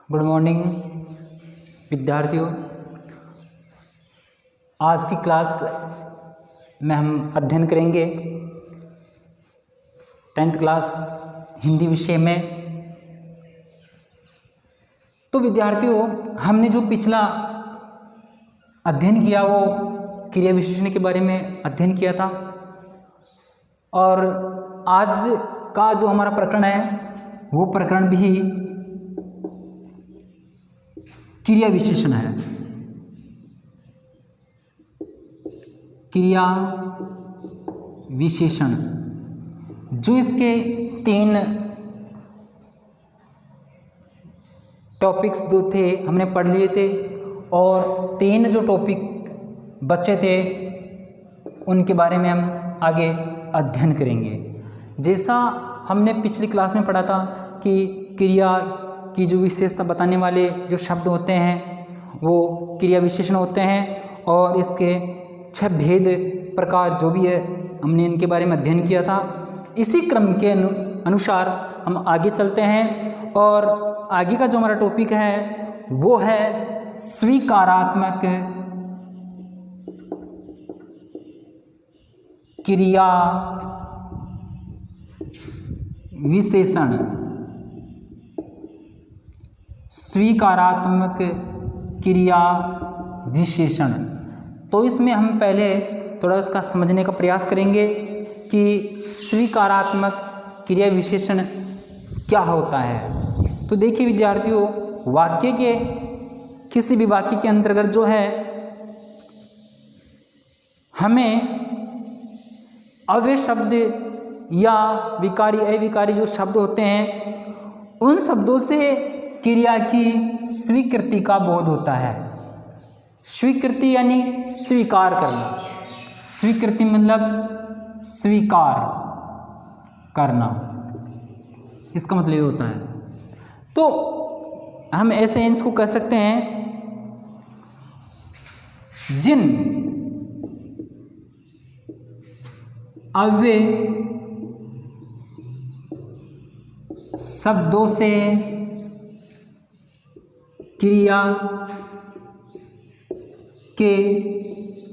Good morning विद्यार्थियों। आज की क्लास में हम अध्ययन करेंगे 10th क्लास हिंदी विषय में। तो विद्यार्थियों, हमने जो पिछला अध्ययन किया वो क्रिया विशेषण के बारे में अध्ययन किया था, और आज का जो हमारा प्रकरण है वो प्रकरण भी क्रिया विशेषण है। क्रिया विशेषण जो इसके 3 टॉपिक्स जो थे हमने पढ़ लिए थे, और 3 जो टॉपिक बचे थे उनके बारे में हम आगे अध्ययन करेंगे। जैसा हमने पिछली क्लास में पढ़ा था कि क्रिया की जो विशेषता बताने वाले जो शब्द होते हैं वो क्रिया विशेषण होते हैं, और इसके 6 भेद प्रकार जो भी है हमने इनके बारे में अध्ययन किया था। इसी क्रम के अनुसार हम आगे चलते हैं, और आगे का जो हमारा टॉपिक है वो है स्वीकारात्मक क्रिया विशेषण। स्वीकारात्मक क्रिया विशेषण। तो इसमें हम पहले थोड़ा उसका समझने का प्रयास करेंगे कि स्वीकारात्मक क्रिया विशेषण क्या होता है। तो देखिए विद्यार्थियों, वाक्य के किसी भी वाक्य के अंतर्गत जो है हमें अव्यय शब्द या विकारी अविकारी जो शब्द होते हैं उन शब्दों से क्रिया की स्वीकृति का बोध होता है। स्वीकृति यानी स्वीकार करना। स्वीकृति मतलब स्वीकार करना, इसका मतलब ये होता है। तो हम ऐसे इसको कह सकते हैं, जिन अव्यय शब्दों से क्रिया के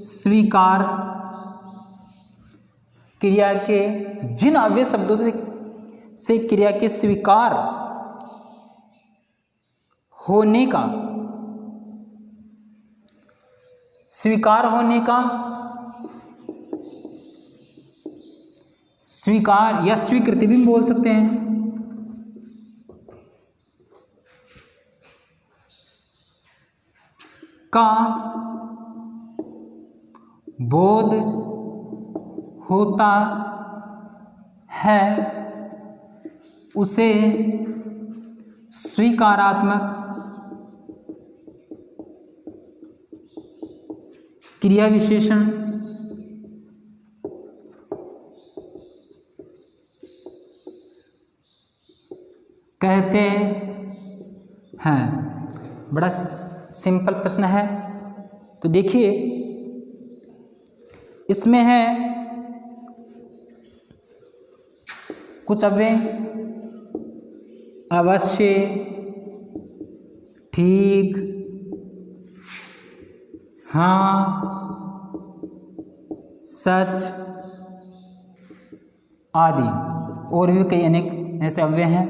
स्वीकार, क्रिया के जिन अव्यय शब्दों से क्रिया के स्वीकार होने का, स्वीकार या स्वीकृति भी बोल सकते हैं, का बोध होता है, उसे स्वीकारात्मक क्रिया विशेषण कहते हैं। बड़ा सिंपल प्रश्न है। तो देखिए इसमें है कुछ अव्यय अवश्य, ठीक, हाँ, सच आदि, और भी कई अनेक ऐसे अव्यय हैं।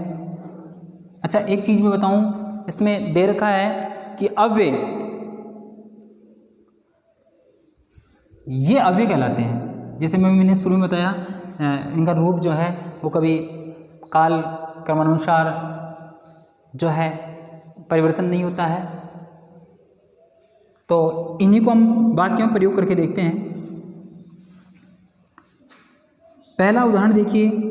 अच्छा, एक चीज मैं बताऊं, इसमें दे रखा है कि अव्यय, ये अव्यय कहलाते हैं। जैसे मैंने शुरू में बताया, इनका रूप जो है वो कभी काल क्रमानुसार जो है परिवर्तन नहीं होता है। तो इन्हीं को हम वाक्य में प्रयोग करके देखते हैं। पहला उदाहरण देखिए,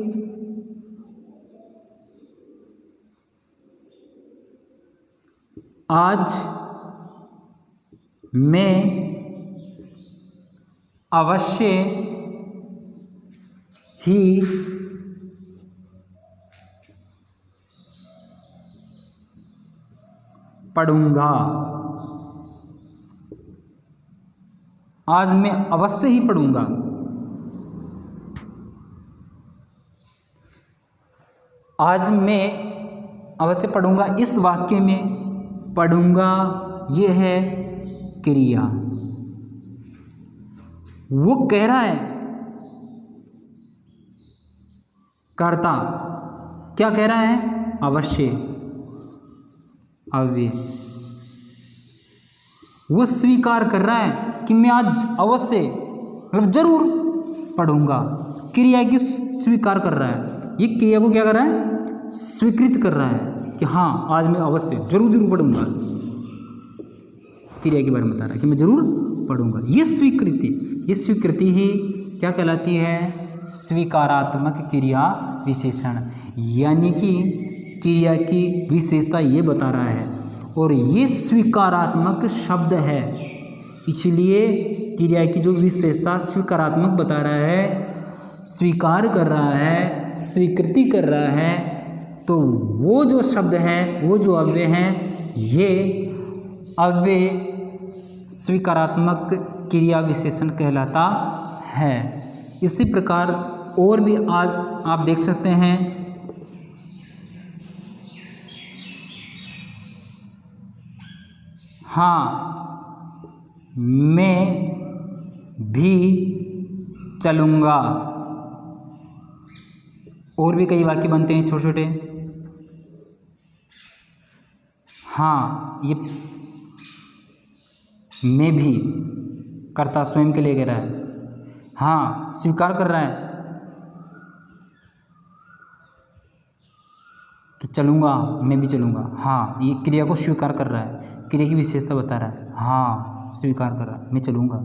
आज मैं अवश्य ही पढ़ूंगा। आज मैं अवश्य ही पढ़ूंगा। आज मैं अवश्य पढ़ूंगा, इस वाक्य में पढ़ूंगा ये है क्रिया। वो कह रहा है कर्ता, क्या कह रहा है? अवश्य, अव्यय। वो स्वीकार कर रहा है कि मैं आज अवश्य मतलब जरूर पढ़ूंगा। क्रिया की स्वीकार कर रहा है, ये क्रिया को क्या कर रहा है? स्वीकृत कर रहा है कि हाँ आज मैं अवश्य जरूर पढ़ूंगा। क्रिया के बारे में बता रहा है कि मैं जरूर पढ़ूंगा। ये स्वीकृति ही क्या कहलाती है? स्वीकारात्मक क्रिया विशेषण। यानी कि क्रिया की विशेषता ये बता रहा है और ये स्वीकारात्मक शब्द है, इसलिए क्रिया की जो विशेषता स्वीकारात्मक बता रहा है, स्वीकार कर रहा है, स्वीकृति कर रहा है, तो वो जो शब्द है, वो जो अव्यय हैं, ये अव्यय स्वीकारात्मक क्रिया विशेषण कहलाता है। इसी प्रकार और भी आज आप देख सकते हैं। हाँ मैं भी चलूँगा। और भी कई वाक्य बनते हैं छोटे छोटे। हाँ, ये मैं भी कर्ता स्वयं के लिए कह रहा है। हाँ, स्वीकार कर रहा है कि चलूँगा, मैं भी चलूँगा। हाँ, ये क्रिया को स्वीकार कर रहा है, क्रिया की विशेषता बता रहा है। हाँ, स्वीकार कर रहा है, मैं चलूँगा।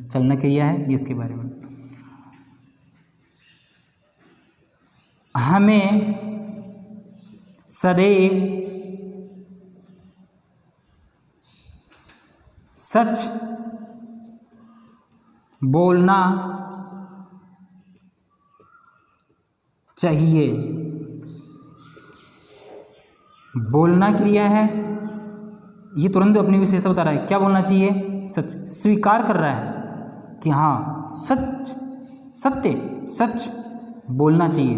चलना क्रिया है, ये इसके बारे में। हमें सदैव सच बोलना चाहिए। बोलना क्रिया है, ये तुरंत अपनी विशेषता बता रहा है। क्या बोलना चाहिए? सच। स्वीकार कर रहा है कि हाँ सच, सत्य, सच बोलना चाहिए,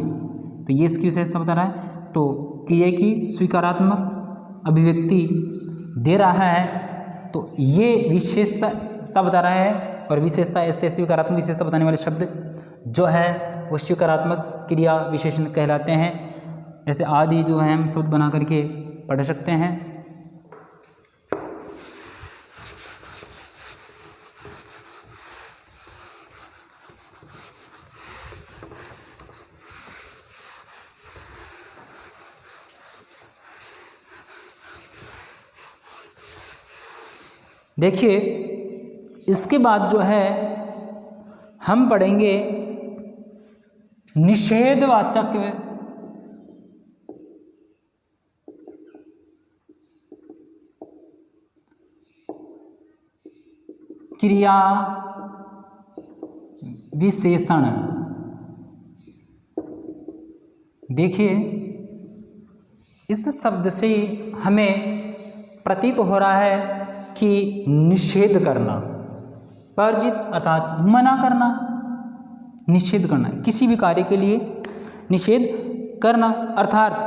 तो ये इसकी विशेषता बता रहा है। तो क्रिया की स्वीकारात्मक अभिव्यक्ति दे रहा है, तो ये विशेषता बता रहा है। और विशेषता ऐसे स्वीकारात्मक विशेषता बताने वाले शब्द जो है वो स्वीकारात्मक क्रिया विशेषण कहलाते हैं। ऐसे आदि जो है हम शब्द बना करके पढ़ सकते हैं। देखिए, इसके बाद जो है हम पढ़ेंगे निषेधवाचक क्रिया विशेषण। देखिए, इस शब्द से हमें प्रतीत हो रहा है कि निषेध करना, वर्जित अर्थात मना करना, निषेध करना, किसी भी कार्य के लिए निषेध करना। अर्थात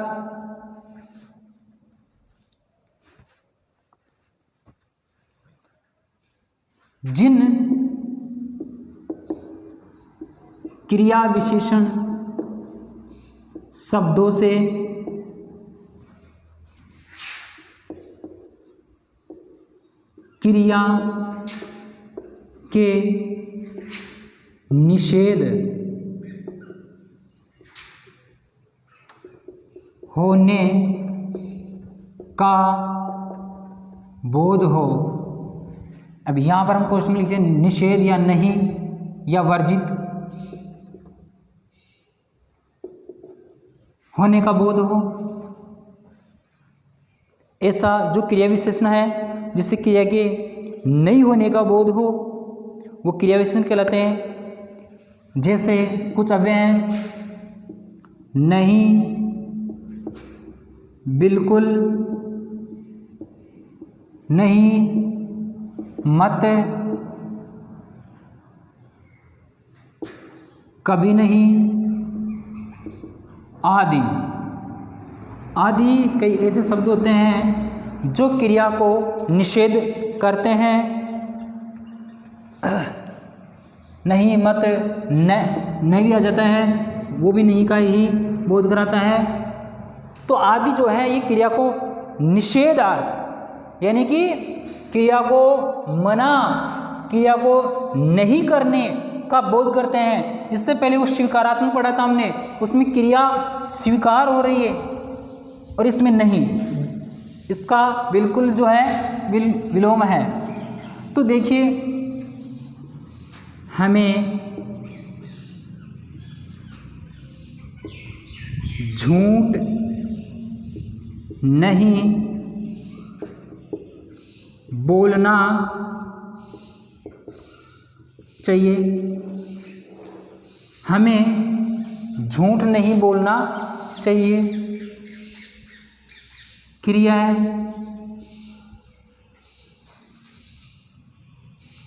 जिन क्रिया विशेषण शब्दों से क्रिया के निषेध होने का बोध हो। अब यहाँ पर हम क्वेश्चन में लिखिए निषेध या नहीं या वर्जित होने का बोध हो। ऐसा जो क्रिया विशेषण है जिससे क्रिया के नहीं होने का बोध हो, वो क्रिया विशेषण कहलाते हैं। जैसे कुछ अव्यय हैं, नहीं, बिल्कुल नहीं, मत, कभी नहीं, आदि। आदि कई ऐसे शब्द होते हैं जो क्रिया को निषेध करते हैं, नहीं मत न भी आ जाता है, वो भी नहीं का ही बोध कराता है। तो आदि जो है ये क्रिया को निषेधार्थ यानी कि क्रिया को मना, क्रिया को नहीं करने का बोध करते हैं। इससे पहले वो स्वीकारात्मक पढ़ा था हमने, उसमें क्रिया स्वीकार हो रही है और इसमें नहीं, इसका बिल्कुल जो है विलोम है। तो देखिए हमें झूठ नहीं बोलना चाहिए, हमें झूठ नहीं बोलना चाहिए। क्रिया है,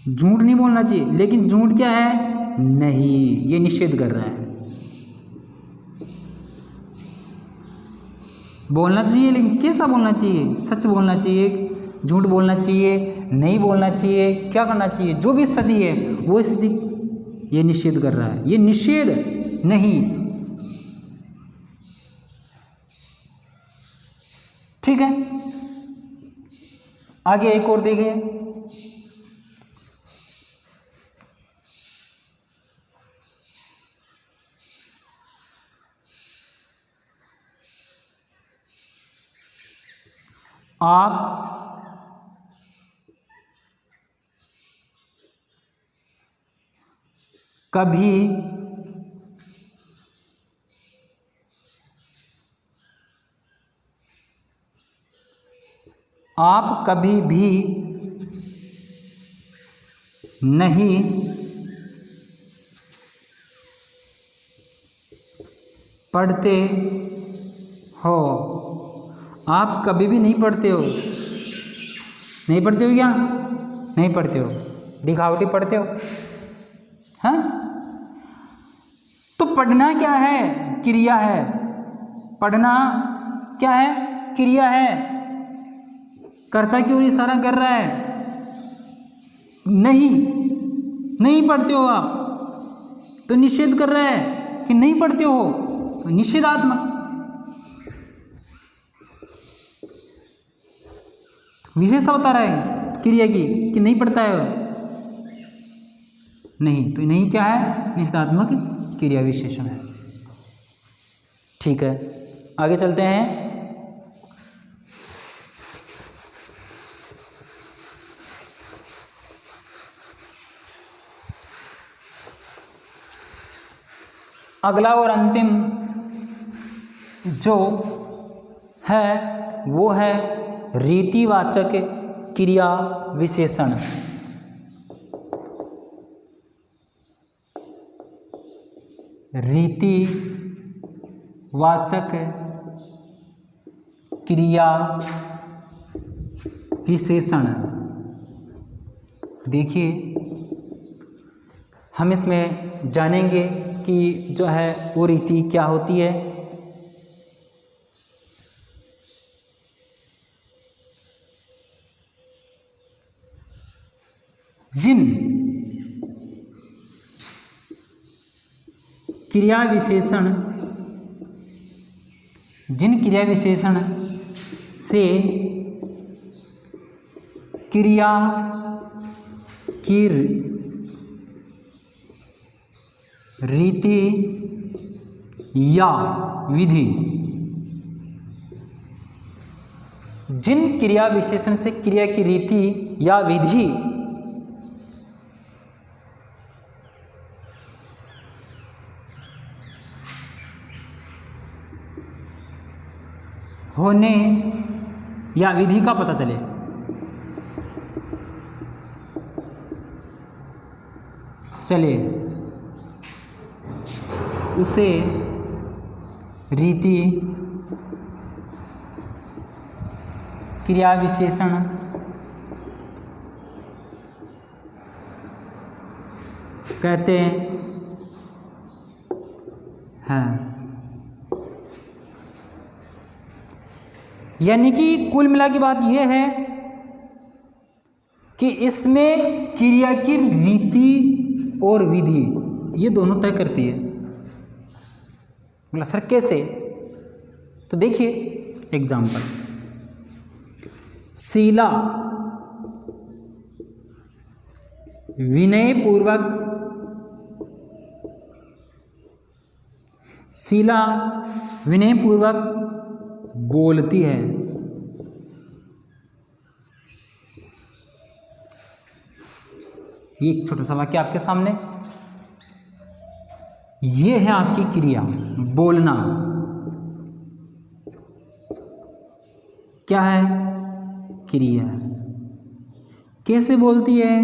झूठ नहीं बोलना चाहिए, लेकिन झूठ क्या है? नहीं, ये निषेध कर रहा है। बोलना चाहिए, लेकिन कैसा बोलना चाहिए? सच बोलना चाहिए, झूठ बोलना चाहिए, नहीं बोलना चाहिए, क्या करना चाहिए? जो भी स्थिति है वो स्थिति ये निषेध कर रहा है, ये निषेध नहीं। ठीक है, आगे एक और देखिए। आप कभी भी नहीं पढ़ते हो। आप कभी भी नहीं पढ़ते हो। नहीं पढ़ते हो क्या? नहीं पढ़ते हो, दिखावटी पढ़ते हो। हाँ, तो पढ़ना क्या है? क्रिया है। पढ़ना क्या है? क्रिया है। कर्ता की ओर इशारा कर रहा है। नहीं पढ़ते हो आप, तो निषेध कर रहा है कि नहीं पढ़ते हो, तो निषेधात्मक विशेषता बता रहा है क्रिया की कि नहीं पढ़ता है। नहीं, तो नहीं क्या है? निषेधात्मक क्रिया विशेषण है। ठीक है, आगे चलते हैं। अगला और अंतिम जो है वो है रीतिवाचक क्रिया विशेषण। रीतिवाचक क्रिया विशेषण। देखिए हम इसमें जानेंगे कि जो है वो रीति क्या होती है। जिन क्रिया विशेषण से क्रिया की रीति या विधि, जिन क्रिया विशेषण से क्रिया की रीति या विधि होने या विधि का पता चले उसे रीति क्रिया विशेषण कहते हैं। यानी कि कुल मिला के बात यह है कि इसमें क्रिया की रीति और विधि ये दोनों तय करती है। मतलब सर कैसे? तो देखिए एग्जाम्पल, शीला विनय पूर्वक बोलती है। ये एक छोटा सा वाक्य आपके सामने, ये है आपकी क्रिया बोलना। क्या है? क्रिया। कैसे बोलती है?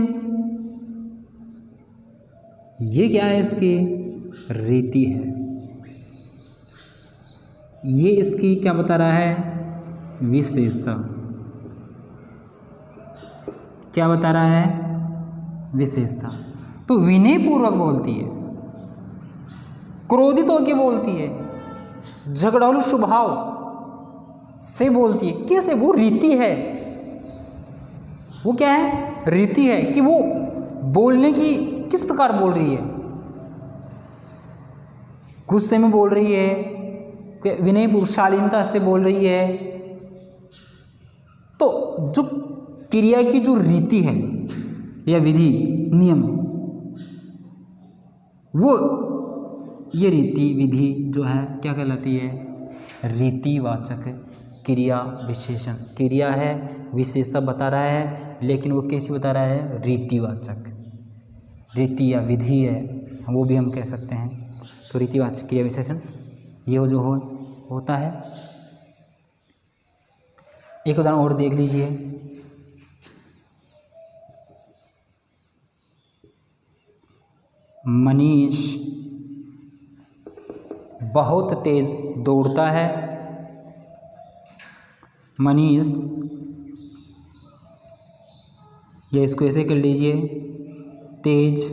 ये क्या है? इसकी रीति है। ये इसकी क्या बता रहा है? विशेषता। क्या बता रहा है? विशेषता। तो विनय पूर्वक बोलती है, क्रोधित होकर बोलती है, झगड़ालू स्वभाव से बोलती है। कैसे? वो रीति है। वो क्या है? रीति है कि वो बोलने की किस प्रकार बोल रही है। गुस्से में बोल रही है, विनयपूर्वक शालीनता से बोल रही है। तो जो क्रिया की जो रीति है या विधि नियम, वो ये रीति विधि जो है क्या कहलाती है? रीतिवाचक क्रिया विशेषण। क्रिया है, विशेषता बता रहा है, लेकिन वो कैसी बता रहा है? रीतिवाचक। रीति या विधि है, वो भी हम कह सकते हैं। तो रीतिवाचक क्रिया विशेषण ये जो होता है। एक उदाहरण और देख लीजिए। मनीष बहुत तेज दौड़ता है। मनीष, या इसको ऐसे कर लीजिए, तेज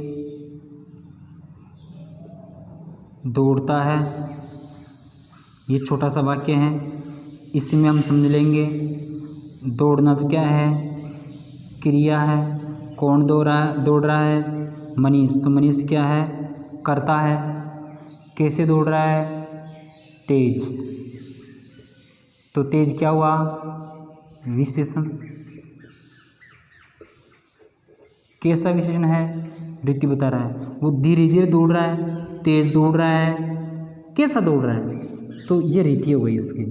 दौड़ता है। ये छोटा सा वाक्य है, इसमें हम समझ लेंगे दौड़ना तो क्या है? क्रिया है। कौन दौड़ रहा है? मनीष। तो मनीष क्या है? करता है। कैसे दौड़ रहा है? तेज। तो तेज क्या हुआ? विशेषण। कैसा विशेषण है? रीति बता रहा है। वो धीरे धीरे दौड़ रहा है, तेज दौड़ रहा है। कैसा दौड़ रहा है? तो ये रीति हो गई इसकी,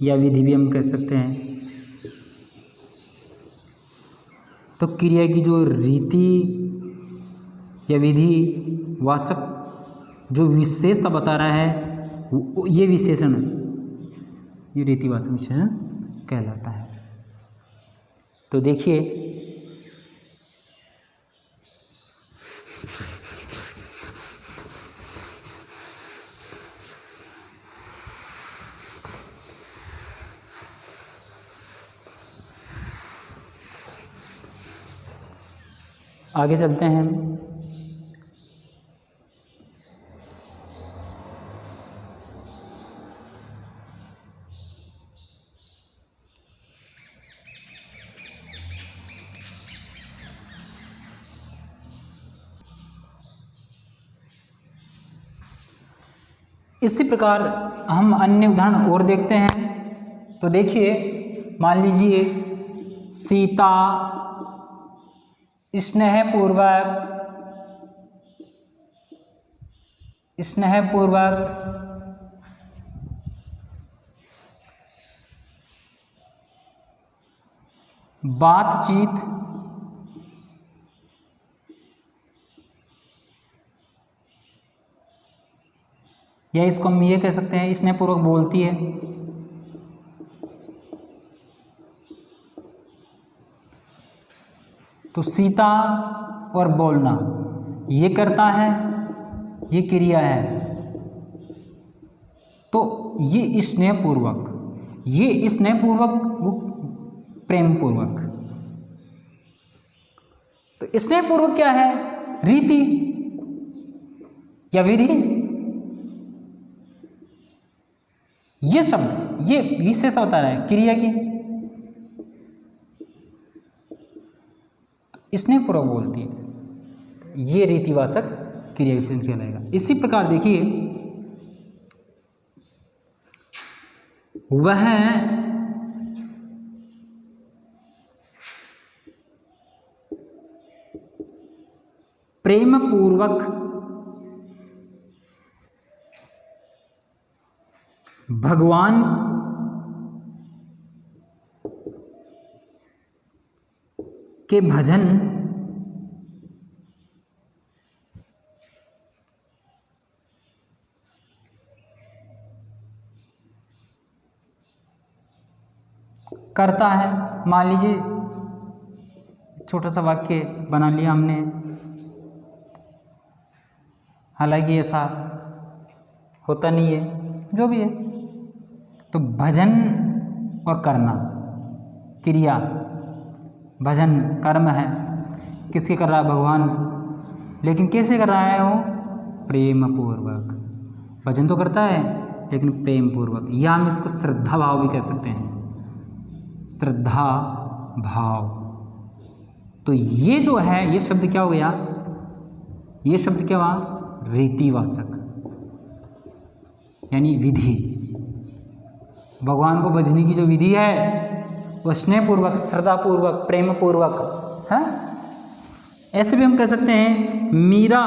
या विधि भी हम कह सकते हैं। तो क्रिया की जो रीति या विधि वाचक जो विशेषता बता रहा है, ये विशेषण, ये रीतिवाचक विशेषण कहलाता है। तो देखिए आगे चलते हैं हम। इसी प्रकार हम अन्य उदाहरण और देखते हैं। तो देखिए, मान लीजिए सीता स्नेहपूर्वक बातचीत या इसको हम ये कह सकते हैं स्नेहपूर्वक बोलती है। तो सीता और बोलना ये करता है, ये क्रिया है। तो ये स्नेहपूर्वक, ये स्नेहपूर्वक, वो प्रेमपूर्वक। तो स्नेहपूर्वक क्या है? रीति या विधि। ये शब्द ये विशेषता बता रहा है क्रिया की, स्नेहपूर्वक बोलती है, ये रीतिवाचक क्रिया विशेषण कहलाएगा। इसी प्रकार देखिए वह प्रेम पूर्वक भगवान के भजन करता है। मान लीजिए छोटा सा वाक्य बना लिया हमने, हालांकि ऐसा होता नहीं है, जो भी है। तो भजन और करना क्रिया, भजन कर्म है, किसके कर रहा है? भगवान। लेकिन कैसे कर रहा है वो? प्रेम पूर्वक। भजन तो करता है लेकिन प्रेम पूर्वक, या हम इसको श्रद्धा भाव भी कह सकते हैं, श्रद्धा भाव। तो ये जो है, ये शब्द क्या हो गया? ये शब्द क्या हुआ? रीतिवाचक, यानी विधि। भगवान को भजने की जो विधि है वो स्नेहपूर्वक, श्रद्धापूर्वक, प्रेम पूर्वक है। ऐसे भी हम कह सकते हैं मीरा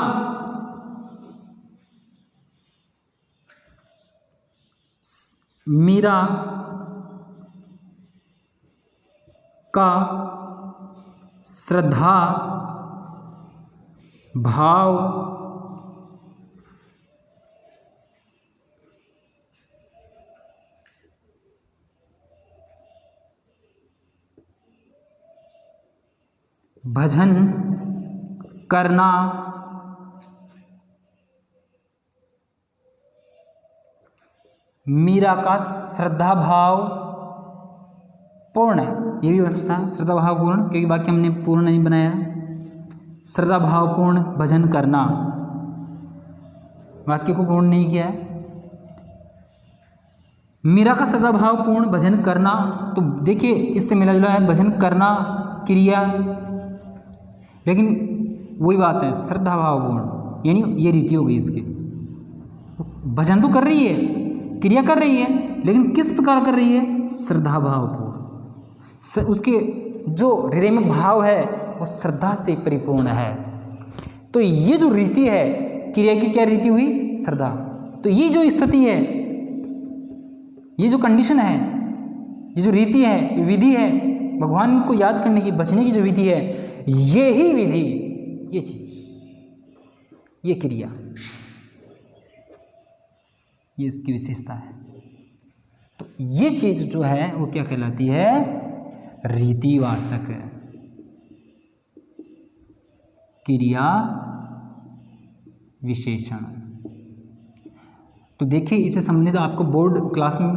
का श्रद्धा भाव भजन करना मीरा का श्रद्धा भाव पूर्ण है। ये भी हो सकता है श्रद्धा भाव पूर्ण, क्योंकि वाक्य हमने पूर्ण नहीं बनाया। श्रद्धा भाव पूर्ण भजन करना, वाक्य को पूर्ण नहीं किया है। मीरा का श्रद्धा भाव पूर्ण भजन करना, तो देखिए इससे मिला जुला है भजन करना क्रिया, लेकिन वही बात है श्रद्धा भाव पूर्ण, यानी ये रीति हो गई इसकी। भजन तो कर रही है, क्रिया कर रही है, लेकिन किस प्रकार कर रही है? श्रद्धा भाव पूर्ण। उसके जो हृदय में भाव है वो श्रद्धा से परिपूर्ण है। तो ये जो रीति है, क्रिया की क्या रीति हुई? श्रद्धा। तो ये जो स्थिति है, ये जो कंडीशन है, ये जो रीति है, विधि है, भगवान को याद करने की, बचने की जो विधि है, ये ही विधि, ये चीज, ये क्रिया, ये इसकी विशेषता है। तो ये चीज जो है वो क्या कहलाती है? रीतिवाचक क्रिया विशेषण। तो देखिए इसे समझने तो आपको बोर्ड क्लास में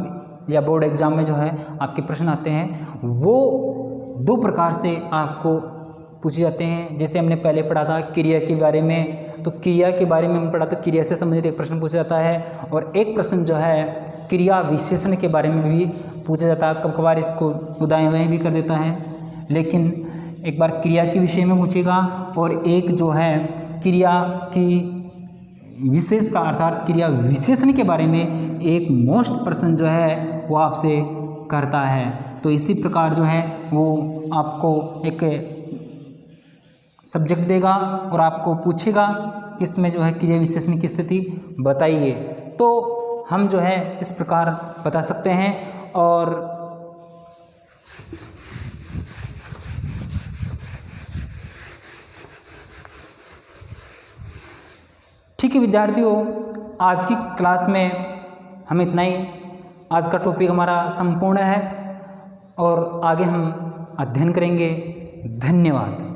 या बोर्ड एग्जाम में जो है आपके प्रश्न आते हैं, वो दो प्रकार से आपको पूछे जाते हैं। जैसे हमने पहले पढ़ा था क्रिया के बारे में, तो क्रिया के बारे में हम पढ़ा तो क्रिया से संबंधित एक प्रश्न पूछा जाता है, और एक प्रश्न जो है क्रिया विशेषण के बारे में भी पूछा जाता है। कब कभार इसको उदाय हुए भी कर देता है, लेकिन एक बार क्रिया के विषय में पूछेगा, और एक जो है क्रिया की विशेषता अर्थात क्रिया विशेषण के बारे में एक मोस्ट प्रश्न जो है वो आपसे करता है। तो इसी प्रकार जो है वो आपको एक सब्जेक्ट देगा और आपको पूछेगा कि इसमें जो है क्रिया विशेषण की स्थिति बताइए। तो हम जो है इस प्रकार बता सकते हैं। और ठीक है विद्यार्थियों, आज की क्लास में हम इतना ही। आज का टॉपिक हमारा संपूर्ण है और आगे हम अध्ययन करेंगे। धन्यवाद।